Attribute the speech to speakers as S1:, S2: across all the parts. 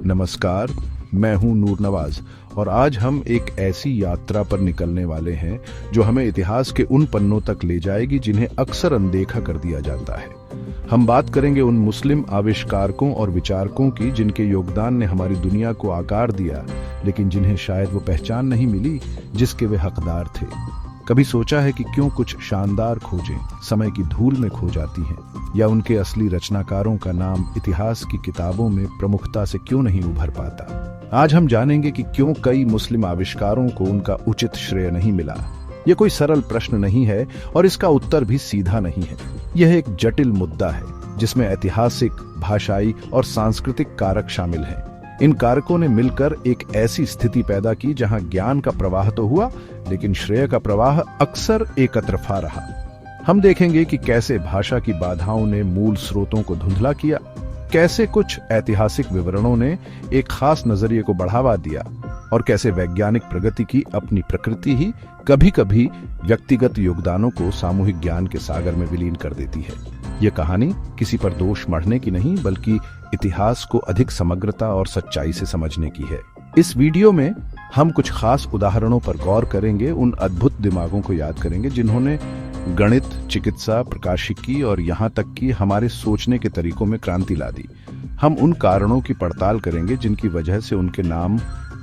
S1: नमस्कार, मैं हूं नूर नवाज और आज हम एक ऐसी यात्रा पर निकलने वाले हैं जो हमें इतिहास के उन पन्नों तक ले जाएगी जिन्हें अक्सर अनदेखा कर दिया जाता है। हम बात करेंगे उन मुस्लिम आविष्कारकों और विचारकों की जिनके योगदान ने हमारी दुनिया को आकार दिया, लेकिन जिन्हें शायद वो पहचान नहीं मिली जिसके वे हकदार थे। कभी सोचा है कि क्यों कुछ शानदार खोजें समय की धूल में खो जाती हैं, या उनके असली रचनाकारों का नाम इतिहास की किताबों में प्रमुखता से क्यों नहीं उभर पाता। आज हम जानेंगे कि क्यों कई मुस्लिम आविष्कारों को उनका उचित श्रेय नहीं मिला। यह कोई सरल प्रश्न नहीं है और इसका उत्तर भी सीधा नहीं है। यह एक जटिल मुद्दा है जिसमें ऐतिहासिक, भाषाई और सांस्कृतिक कारक शामिल हैं। इन कारकों ने मिलकर एक ऐसी स्थिति पैदा की जहां ज्ञान का प्रवाह तो हुआ, लेकिन श्रेय का प्रवाह अक्सर एकतरफा रहा। हम देखेंगे कि कैसे भाषा की बाधाओं ने मूल स्रोतों को धुंधला किया, कैसे कुछ ऐतिहासिक विवरणों ने एक खास नजरिए को बढ़ावा दिया और कैसे वैज्ञानिक प्रगति की अपनी प्रकृति ही कभी कभी व्यक्तिगत योगदानों को सामूहिक ज्ञान के सागर में विलीन कर देती है। यह कहानी किसी पर दोष मढ़ने की नहीं, बल्कि इतिहास को अधिक समग्रता और सच्चाई से समझने की है। इस वीडियो में हम कुछ खास उदाहरणों पर गौर करेंगे, उन अद्भुत दिमागों को याद करेंगे जिन्होंने गणित, चिकित्सा, प्रकाशिकी और यहाँ तक कि हमारे सोचने के तरीकों में क्रांति ला दी। हम उन कारणों की पड़ताल करेंगे जिनकी वजह से उनके नाम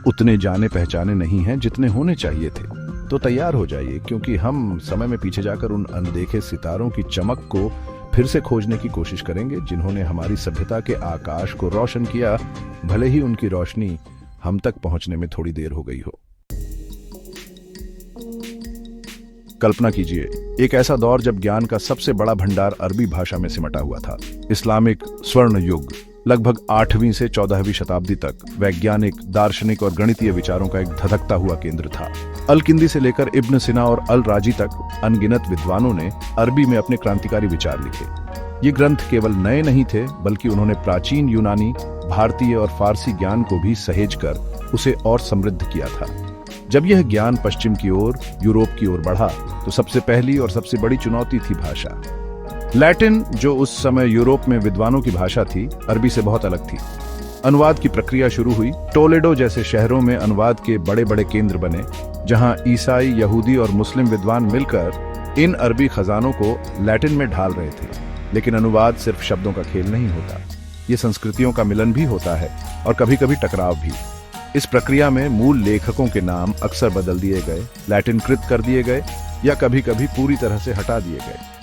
S1: उतने जाने पहचाने नहीं हैं जितने होने चाहिए थे। तो तैयार हो जाइए, क्योंकि हम समय में पीछे जाकर उन अनदेखे सितारों की चमक को फिर से खोजने की कोशिश करेंगे जिन्होंने हमारी सभ्यता के आकाश को रोशन किया, भले ही उनकी रोशनी हम तक पहुंचने में थोड़ी देर हो गई हो। कल्पना कीजिए, एक ऐसा दौर जब ज्ञान का सबसे बड़ा भंडार अरबी भाषा में सिमटा हुआ था। इस्लामिक स्वर्ण युग लगभग 8वीं से 14वीं शताब्दी तक वैज्ञानिक, दार्शनिक और गणितीय विचारों का एक धधकता हुआ केंद्र था। अल-किंदी से लेकर इब्न सिना और अल-राजी तक अनगिनत विद्वानों ने अरबी में अपने क्रांतिकारी विचार लिखे। ये ग्रंथ केवल नए नहीं थे, बल्कि उन्होंने प्राचीन यूनानी, भारतीय और फारसी ज्ञान को भी सहेज कर उसे और समृद्ध किया था। जब यह ज्ञान पश्चिम की ओर, यूरोप की ओर बढ़ा, तो सबसे पहली और सबसे बड़ी चुनौती थी भाषा। लैटिन, जो उस समय यूरोप में विद्वानों की भाषा थी, अरबी से बहुत अलग थी। अनुवाद की प्रक्रिया शुरू हुई। टोलेडो जैसे शहरों में अनुवाद के बड़े बड़े केंद्र बने, जहां ईसाई, यहूदी और मुस्लिम विद्वान मिलकर इन अरबी खजानों को लैटिन में ढाल रहे थे। लेकिन अनुवाद सिर्फ शब्दों का खेल नहीं होता, ये संस्कृतियों का मिलन भी होता है और कभी कभी टकराव भी। इस प्रक्रिया में मूल लेखकों के नाम अक्सर बदल दिए गए, लैटिनकृत कर दिए गए या कभी कभी पूरी तरह से हटा दिए गए।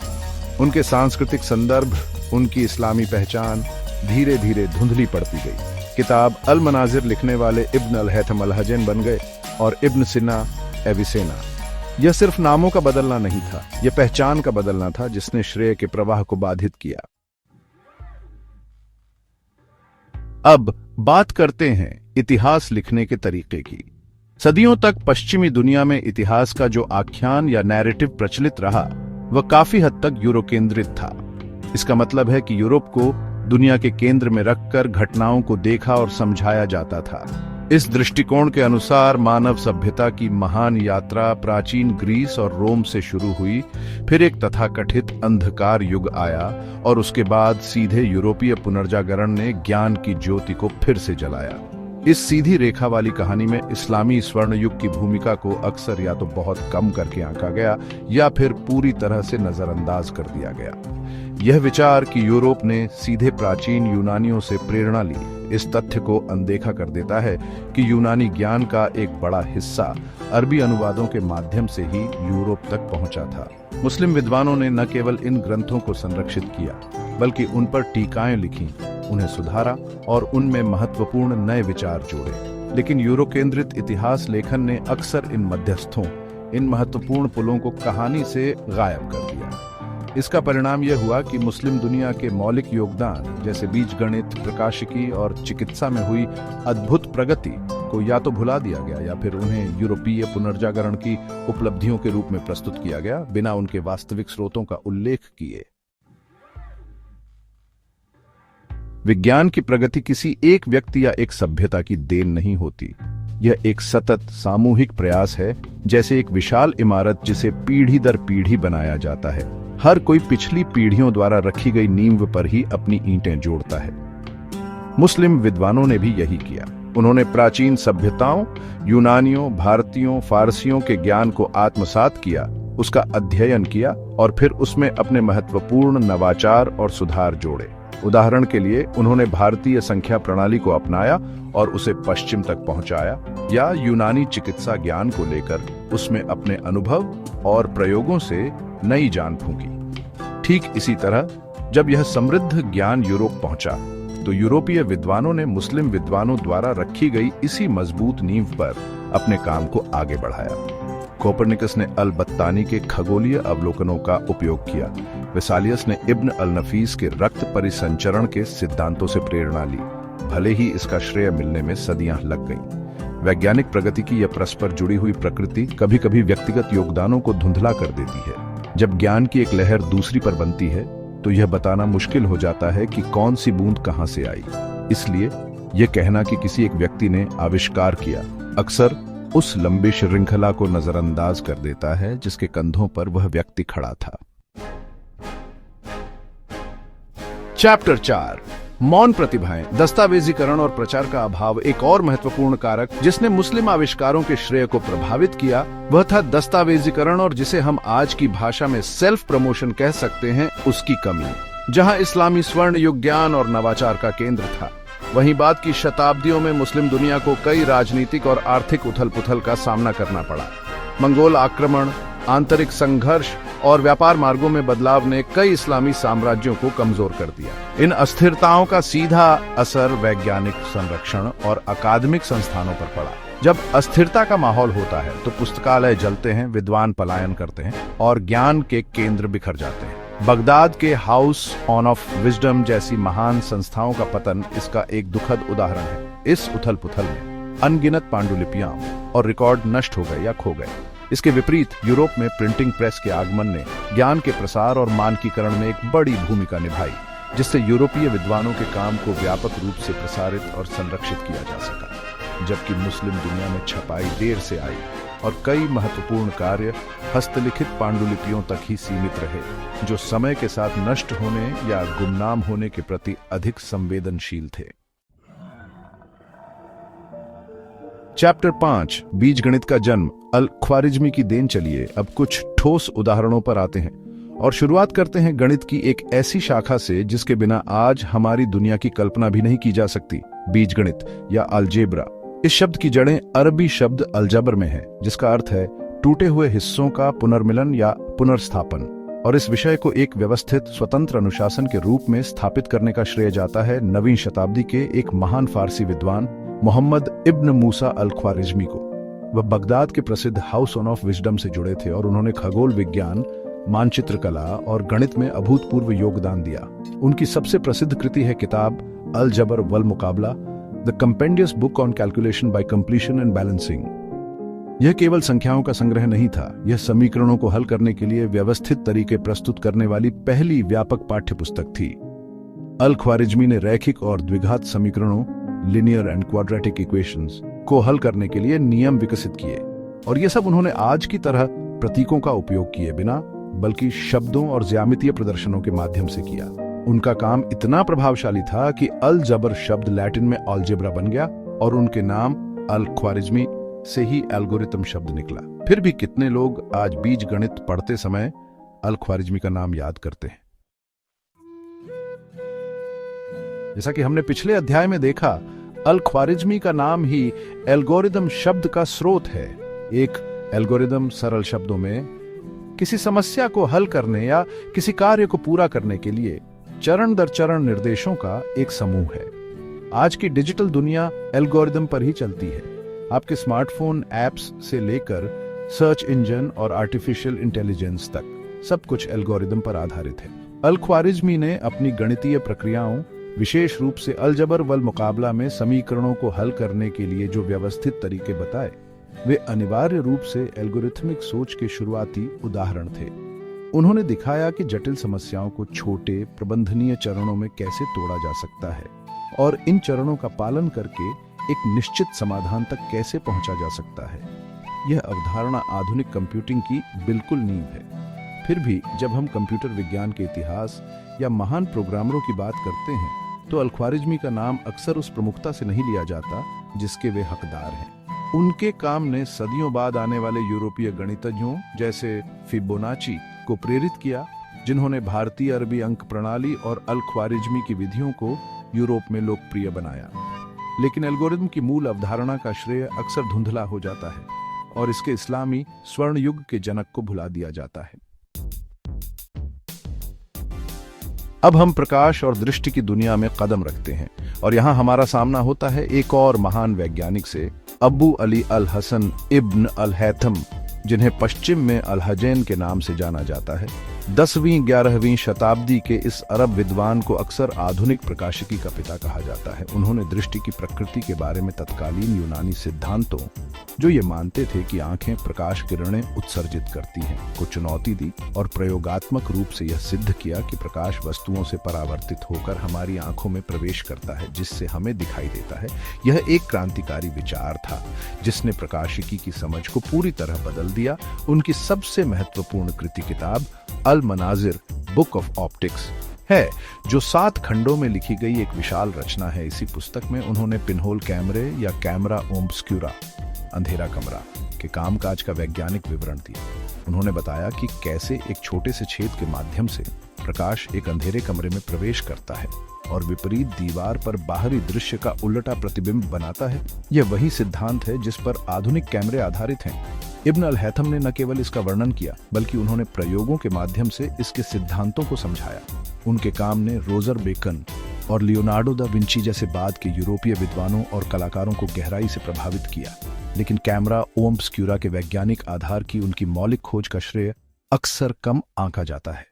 S1: उनके सांस्कृतिक संदर्भ, उनकी इस्लामी पहचान धीरे धीरे धुंधली पड़ती गई। किताब अल मनाजिर लिखने वाले इब्न अल हैथम अल हजन बन गए और इब्न सिना एविसेना। यह सिर्फ नामों का बदलना नहीं था, यह पहचान का बदलना था जिसने श्रेय के प्रवाह को बाधित किया। अब बात करते हैं इतिहास लिखने के तरीके की। सदियों तक पश्चिमी दुनिया में इतिहास का जो आख्यान या नैरेटिव प्रचलित रहा, वह काफी हद तक यूरो केंद्रित था। इसका मतलब है कि यूरोप को दुनिया के केंद्र में रखकर घटनाओं को देखा और समझाया जाता था। इस दृष्टिकोण के अनुसार मानव सभ्यता की महान यात्रा प्राचीन ग्रीस और रोम से शुरू हुई, फिर एक तथाकथित अंधकार युग आया और उसके बाद सीधे यूरोपीय पुनर्जागरण ने ज्ञान की ज्योति को फिर से जलाया। इस सीधी रेखा वाली कहानी में इस्लामी स्वर्ण युग की भूमिका को अक्सर या तो बहुत कम करके आंका गया या फिर पूरी तरह से नजरअंदाज कर दिया गया। यह विचार कि यूरोप ने सीधे प्राचीन यूनानियों से प्रेरणा ली, इस तथ्य को अनदेखा कर देता है कि यूनानी ज्ञान का एक बड़ा हिस्सा अरबी अनुवादों के माध्यम से ही यूरोप तक पहुंचा था। मुस्लिम विद्वानों ने न केवल इन ग्रंथों को संरक्षित किया, बल्कि उन पर टीकाएं लिखी, उन्हें सुधारा और उनमें महत्वपूर्ण नए विचार जोड़े। लेकिन यूरो केंद्रित इतिहास लेखन ने अक्सर इन मध्यस्थों, इन महत्वपूर्ण पुलों को कहानी से गायब कर दिया। इसका परिणाम यह हुआ कि मुस्लिम दुनिया के मौलिक योगदान जैसे बीजगणित, प्रकाशिकी और चिकित्सा में हुई अद्भुत प्रगति को या तो भुला दिया गया या फिर उन्हें यूरोपीय पुनर्जागरण की उपलब्धियों के रूप में प्रस्तुत किया गया, बिना उनके वास्तविक स्रोतों का उल्लेख किए। विज्ञान की प्रगति किसी एक व्यक्ति या एक सभ्यता की देन नहीं होती। यह एक सतत सामूहिक प्रयास है, जैसे एक विशाल इमारत जिसे पीढ़ी दर पीढ़ी बनाया जाता है। हर कोई पिछली पीढ़ियों द्वारा रखी गई नींव पर ही अपनी ईंटें जोड़ता है। मुस्लिम विद्वानों ने भी यही किया। उन्होंने प्राचीन सभ्यताओं, यूनानियों, भारतीयों, फारसियों के ज्ञान को आत्मसात किया, उसका अध्ययन किया और फिर उसमें अपने महत्वपूर्ण नवाचार और सुधार जोड़े। उदाहरण के लिए उन्होंने भारतीय संख्या प्रणाली को अपनाया और उसे पश्चिम तक पहुंचाया, या यूनानी चिकित्सा ज्ञान को लेकर उसमें अपने अनुभव और प्रयोगों से नई जान फूंकी। ठीक इसी तरह जब यह समृद्ध ज्ञान यूरोप पहुंचा तो यूरोपीय विद्वानों ने मुस्लिम विद्वानों द्वारा रखी गई इसी मजबूत नींव पर अपने काम को आगे बढ़ाया। कोपरनिकस ने अल-बत्तानी के खगोलीय अवलोकनों का उपयोग किया। वेसालियस ने इब्न अल-नफीस के रक्त परिसंचरण के सिद्धांतों से प्रेरणा ली, भले ही इसका श्रेय मिलने में सदियां लग गईं। वैज्ञानिक प्रगति की यह परस्पर जुड़ी हुई प्रकृति कभी कभी व्यक्तिगत योगदानों को धुंधला कर देती है। जब ज्ञान की एक लहर दूसरी पर बनती है तो यह बताना मुश्किल हो जाता है कि कौन सी बूंद कहां से आई। इसलिए यह कहना कि किसी एक व्यक्ति ने आविष्कार किया अक्सर उस लंबी श्रृंखला को नजरअंदाज कर देता है जिसके कंधों पर वह व्यक्ति खड़ा था। चैप्टर 4, मौन प्रतिभाएं, दस्तावेजीकरण और प्रचार का अभाव। एक और महत्वपूर्ण कारक जिसने मुस्लिम आविष्कारों के श्रेय को प्रभावित किया वह था दस्तावेजीकरण, और जिसे हम आज की भाषा में सेल्फ प्रमोशन कह सकते हैं, उसकी कमी। जहां इस्लामी स्वर्ण युग ज्ञान और नवाचार का केंद्र था, वहीं बाद की शताब्दियों में मुस्लिम दुनिया को कई राजनीतिक और आर्थिक उथल पुथल का सामना करना पड़ा। मंगोल आक्रमण, आंतरिक संघर्ष और व्यापार मार्गों में बदलाव ने कई इस्लामी साम्राज्यों को कमजोर कर दिया। इन अस्थिरताओं का सीधा असर वैज्ञानिक संरक्षण और अकादमिक संस्थानों पर पड़ा। जब अस्थिरता का माहौल होता है तो पुस्तकालय जलते हैं, विद्वान पलायन करते हैं और ज्ञान के केंद्र बिखर जाते हैं। बगदाद के हाउस ऑफ विजडम जैसी महान संस्थाओं का पतन इसका एक दुखद उदाहरण है। इस उथल पुथल में अनगिनत पांडुलिपियां और रिकॉर्ड नष्ट हो गए या खो गए। इसके विपरीत यूरोप में प्रिंटिंग प्रेस के आगमन ने ज्ञान के प्रसार और मानकीकरण में एक बड़ी भूमिका निभाई, जिससे यूरोपीय विद्वानों के काम को व्यापक रूप से प्रसारित और संरक्षित किया जा सका। जबकि मुस्लिम दुनिया में छपाई देर से आई और कई महत्वपूर्ण कार्य हस्तलिखित पांडुलिपियों तक ही सीमित रहे, जो समय के साथ नष्ट होने या गुमनाम होने के प्रति अधिक संवेदनशील थे। चैप्टर 5, बीजगणित का जन्म, अल-ख्वारिज्मी की देन। चलिए अब कुछ ठोस उदाहरणों पर आते हैं और शुरुआत करते हैं गणित की एक ऐसी शाखा से जिसके बिना आज हमारी दुनिया की कल्पना भी नहीं की जा सकती, बीजगणित या अलजेब्रा। इस शब्द की जड़ें अरबी शब्द अलजबर में है, जिसका अर्थ है टूटे हुए हिस्सों का पुनर्मिलन या पुनर्स्थापन, और इस विषय को एक व्यवस्थित स्वतंत्र अनुशासन के रूप में स्थापित करने का श्रेय जाता है नवीं शताब्दी के एक महान फारसी विद्वान मोहम्मद इब्न मूसा अल-ख्वारिज्मी को। वह बगदाद के प्रसिद्ध हाउस ऑफ विजडम से जुड़े थे और उन्होंने खगोल विज्ञान, मानचित्र कला और गणित में अभूतपूर्व योगदान दिया। उनकी सबसे प्रसिद्ध कृति है किताब अल-जबर वल मुकाबला, the compendious book on calculation by completion and balancing. यह केवल संख्याओं का संग्रह नहीं था, यह समीकरणों को हल करने के लिए व्यवस्थित तरीके प्रस्तुत करने वाली पहली व्यापक पाठ्य पुस्तक थी। अल-ख्वारिज्मी ने रैखिक और द्विघात समीकरणों, लिनियर एंड क्वाड्रेटिक इक्वेशंस को हल करने के लिए नियम विकसित किए, और ये सब उन्होंने आज की तरह प्रतीकों का उपयोग किए बिना, बल्कि शब्दों और ज्यामितीय प्रदर्शनों के माध्यम से किया। उनका काम इतना प्रभावशाली था कि अल-जबर शब्द लैटिन में अलजेब्रा बन गया और उनके नाम अल-ख्वारिज्मी से ही एल्गोरिथम शब्द निकला। फिर भी कितने लोग आज बीज गणित पढ़ते समय अल-ख्वारिज्मी का नाम याद करते हैं। जैसा कि हमने पिछले अध्याय में देखा, अल-ख्वारिज्मी का नाम ही एल्गोरिथम शब्द का स्रोत है। एक एल्गोरिथम सरल शब्दों में किसी समस्या को हल करने या किसी कार्य को पूरा करने के लिए चरण दर चरण निर्देशों का एक समूह है। आज की डिजिटल दुनिया एल्गोरिथम पर ही चलती है। आपके स्मार्टफोन ऐप्स से लेकर सर्च इंजन और आर्टिफिशियल इंटेलिजेंस तक सब कुछ एल्गोरिथम पर आधारित है। अल-ख्वारिज्मी ने अपनी गणितीय प्रक्रियाओं, विशेष रूप से अलजबर वल मुकाबला में समीकरणों को हल करने के लिए जो व्यवस्थित तरीके बताए, वे अनिवार्य रूप से एल्गोरिथमिक सोच के शुरुआती उदाहरण थे। उन्होंने दिखाया कि जटिल समस्याओं को छोटे प्रबंधनीय चरणों में कैसे तोड़ा जा सकता है और इन चरणों का पालन करके एक निश्चित समाधान तक कैसे पहुंचा जा सकता है। यह अवधारणा आधुनिक कंप्यूटिंग की बिल्कुल नींव है। फिर भी जब हम कंप्यूटर विज्ञान के इतिहास या महान प्रोग्रामरों की बात करते हैं तो अल-ख्वारिज़मी का नाम अक्सर उस प्रमुखता से नहीं लिया जाता जिसके वे हकदार हैं। उनके काम ने सदियों बाद आने वाले यूरोपीय गणितज्ञों जैसे फिबोनाची को प्रेरित किया, जिन्होंने भारतीय अरबी अंक प्रणाली और अल-ख्वारिज़मी की विधियों को यूरोप में लोकप्रिय बनाया। लेकिन एल्गोरिदम की मूल अवधारणा का श्रेय अक्सर धुंधला हो जाता है और इसके इस्लामी स्वर्ण युग के जनक को भुला दिया जाता है। अब हम प्रकाश और दृष्टि की दुनिया में कदम रखते हैं और यहाँ हमारा सामना होता है एक और महान वैज्ञानिक से, अबू अली अल हसन इब्न अल हैथम, जिन्हें पश्चिम में अल हजैन के नाम से जाना जाता है। 10वीं-11वीं शताब्दी के इस अरब विद्वान को अक्सर आधुनिक प्रकाशिकी का पिता कहा जाता है। उन्होंने दृष्टि की प्रकृति के बारे में तत्कालीन यूनानी सिद्धांतों, जो ये मानते थे कि आंखें प्रकाश किरणें उत्सर्जित करती हैं, को चुनौती दी और प्रयोगात्मक रूप से यह सिद्ध किया कि प्रकाश वस्तुओं से परावर्तित होकर हमारी आंखों में प्रवेश करता है, जिससे हमें दिखाई देता है। यह एक क्रांतिकारी विचार था जिसने प्रकाशिकी की समझ को पूरी तरह बदल दिया। उनकी सबसे महत्वपूर्ण कृति किताब अल मनाजिर बुक ऑफ ऑप्टिक्स है, जो 7 खंडों में लिखी गई एक विशाल रचना है। इसी पुस्तक में उन्होंने पिनहोल कैमरे या कैमरा ओब्स्क्यूरा, अंधेरा कमरा, के कामकाज का वैज्ञानिक विवरण दिया। उन्होंने बताया कि कैसे एक छोटे से छेद के माध्यम से प्रकाश एक अंधेरे कमरे में प्रवेश करता है और विपरीत दीवार पर बाहरी दृश्य का उल्टा प्रतिबिंब बनाता है। यह वही सिद्धांत है जिस पर आधुनिक कैमरे आधारित हैं। इब्न अल हैथम ने न केवल इसका वर्णन किया, बल्कि उन्होंने प्रयोगों के माध्यम से इसके सिद्धांतों को समझाया। उनके काम ने रोजर बेकन और लियोनार्डो दा विंची जैसे बाद के यूरोपीय विद्वानों और कलाकारों को गहराई से प्रभावित किया। लेकिन कैमरा ओब्स्क्यूरा के वैज्ञानिक आधार की उनकी मौलिक खोज का श्रेय अक्सर कम आंका जाता है।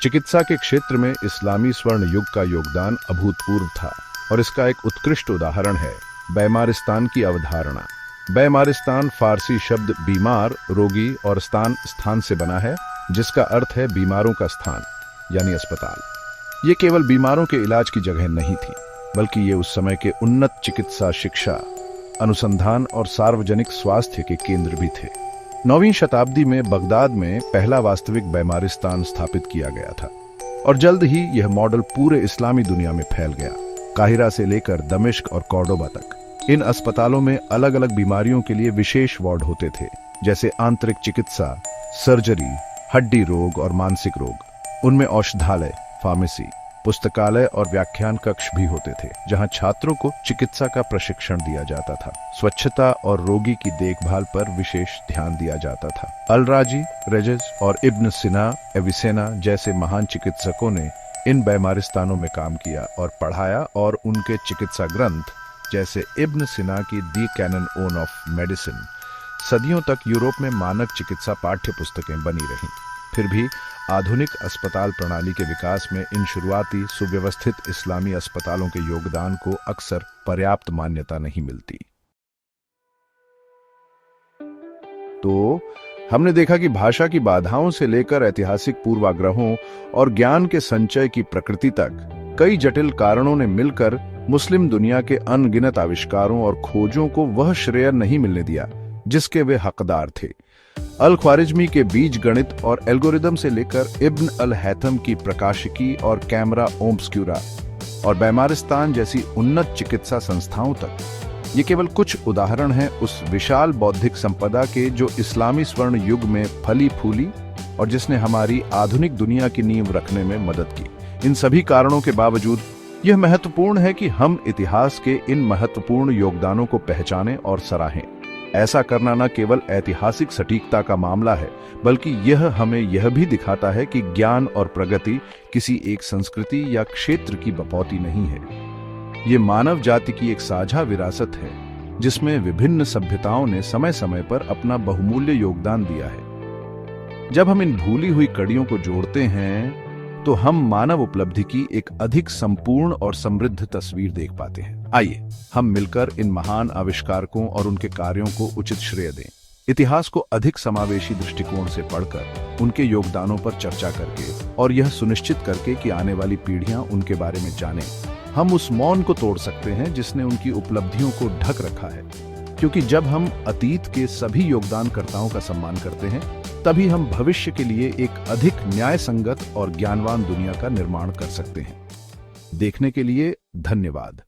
S1: चिकित्सा के क्षेत्र में इस्लामी स्वर्ण युग का योगदान अभूतपूर्व था और इसका एक उत्कृष्ट उदाहरण है बैमारिस्तान की अवधारणा। बैमारिस्तान फारसी शब्द बीमार, रोगी और स्थान से बना है, जिसका अर्थ है बीमारों का स्थान, यानी अस्पताल। ये केवल बीमारों के इलाज की जगह नहीं थी, बल्कि ये उस समय के उन्नत चिकित्सा, शिक्षा, अनुसंधान और सार्वजनिक स्वास्थ्य के केंद्र भी थे। 9वीं शताब्दी में बगदाद में पहला वास्तविक बैमारिस्तान स्थापित किया गया था और जल्द ही यह मॉडल पूरे इस्लामी दुनिया में फैल गया, काहिरा से लेकर दमिश्क और कॉर्डोबा तक। इन अस्पतालों में अलग अलग बीमारियों के लिए विशेष वार्ड होते थे, जैसे आंतरिक चिकित्सा, सर्जरी, हड्डी रोग और मानसिक रोग। उनमें औषधालय, फार्मेसी, पुस्तकालय और व्याख्यान कक्ष भी होते थे, जहां छात्रों को चिकित्सा का प्रशिक्षण दिया जाता था। स्वच्छता और रोगी की देखभाल पर विशेष ध्यान दिया जाता था। अल-राजी, रेजेज और इब्न सिना एविसेना जैसे महान चिकित्सकों ने इन बैमारिस्तानों में काम किया और पढ़ाया, और उनके चिकित्सा ग्रंथ जैसे इब्न सिना की दी कैनन ओन ऑफ मेडिसिन सदियों तक यूरोप में मानक चिकित्सा पाठ्य पुस्तकें बनी रहीं। फिर भी आधुनिक अस्पताल प्रणाली के विकास में इन शुरुआती सुव्यवस्थित इस्लामी अस्पतालों के योगदान को अक्सर पर्याप्त मान्यता नहीं मिलती। तो हमने देखा कि भाषा की बाधाओं से लेकर ऐतिहासिक पूर्वाग्रहों और ज्ञान के संचय की प्रकृति तक कई जटिल कारणों ने मिलकर मुस्लिम दुनिया के अनगिनत आविष्कारों और खोजों को वह श्रेय नहीं मिलने दिया जिसके वे हकदार थे। अल-ख्वारिज़मी के बीज गणित और एल्गोरिदम से लेकर इब्न अल हैथम की प्रकाशिकी और कैमरा ओब्स्क्यूरा और बैमारिस्तान जैसी उन्नत चिकित्सा संस्थाओं तक, ये केवल कुछ उदाहरण हैं उस विशाल बौद्धिक संपदा के जो इस्लामी स्वर्ण युग में फली फूली और जिसने हमारी आधुनिक दुनिया की नींव रखने में मदद की। इन सभी कारणों के बावजूद यह महत्वपूर्ण है कि हम इतिहास के इन महत्वपूर्ण योगदानों को पहचानें और सराहें। ऐसा करना न केवल ऐतिहासिक सटीकता का मामला है, बल्कि यह हमें यह भी दिखाता है कि ज्ञान और प्रगति किसी एक संस्कृति या क्षेत्र की बपौती नहीं है। ये मानव जाति की एक साझा विरासत है जिसमें विभिन्न सभ्यताओं ने समय समय पर अपना बहुमूल्य योगदान दिया है। जब हम इन भूली हुई कड़ियों को जोड़ते हैं तो हम मानव उपलब्धि की एक अधिक संपूर्ण और समृद्ध तस्वीर देख पाते हैं। आइए हम मिलकर इन महान आविष्कारकों और उनके कार्यों को उचित श्रेय दें। इतिहास को अधिक समावेशी दृष्टिकोण से पढ़कर, उनके योगदानों पर चर्चा करके और यह सुनिश्चित करके कि आने वाली पीढ़ियां उनके बारे में जानें, हम उस मौन को तोड़ सकते हैं जिसने उनकी उपलब्धियों को ढक रखा है। क्योंकि जब हम अतीत के सभी योगदानकर्ताओं का सम्मान करते हैं, तभी हम भविष्य के लिए एक अधिक न्याय संगत और ज्ञानवान दुनिया का निर्माण कर सकते हैं। देखने के लिए धन्यवाद।